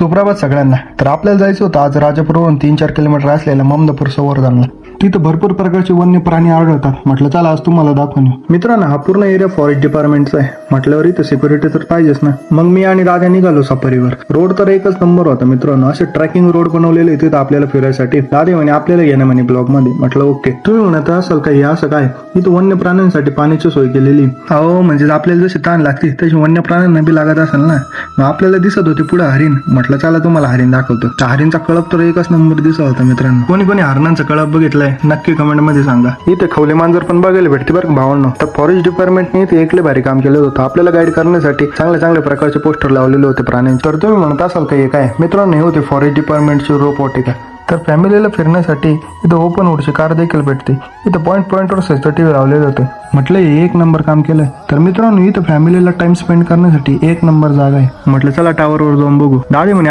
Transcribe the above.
सुप्रभात सगळ्यांना. तर आपल्याला जायचं होतं आज राजापूरवरून 3-4 किलोमीटर असलेल्या ममदापूर संवर्धनला. तिथं भरपूर प्रकारचे वन्य प्राणी आढळतात. म्हटलं चला आज तुम्हाला दाखवून येऊ. मित्रांनो, हा पूर्ण एरिया फॉरेस्ट डिपार्टमेंटचा आहे. म्हटल्यावर इथं सिक्युरिटी तर पाहिजेच ना. मग मी आणि दादा निघालो सफारीवर. रोड तर एकच नंबर होता मित्रांनो. असे ट्रॅकिंग रोड बनवलेले तिथं आपल्याला फिरायसाठी. दादा म्हणे आपल्याला घेणं म्हणे ब्लॉग मध्ये. म्हटलं ओके. तुम्ही म्हणत असाल का हे असं काय? इथं वन्य प्राण्यांसाठी पाण्याची सोय केलेली. अहो म्हणजे आपल्याला जशी ताण लागते तशी वन्य प्राण्यांना बी लागत असेल ना. मग आपल्याला दिसत होते पुढे हरिण. म्हटलं चला तुम्हाला हरिण दाखवतो. त्या हरिणचा कळप तर एकच नंबर दिसत होता मित्रांनो. कोणी कोणी हरणांचा कळप बघितलाय नक्की कमेंट मध्ये सांगा. इथे खवले मांजर पण बघायला भेटते बरं भावांनो. तर फॉरेस्ट डिपार्टमेंटने इथे एकले भारी काम केलं होतं. आपल्याला गाईड करण्यासाठी चांगल्या प्रकारचे पोस्टर लावलेले होते प्राण्यांचे. तर तुम्ही म्हणत असाल का हे काय? मित्रांनो, हे होते फॉरेस्ट डिपार्टमेंटचे रोपवाटिका. तर फॅमिलीला फिरण्यासाठी इथं ओपन वूडची कार देखील भेटते. इथं पॉईंटवर CCTV लावलेले होते. म्हटलं हे एक नंबर काम केलंय. तर मित्रांनो, इथं फॅमिलीला टाइम स्पेंड करण्यासाठी एक नंबर जागा आहे. म्हटलं चला टावरवर जाऊन बघू. दादी म्हणे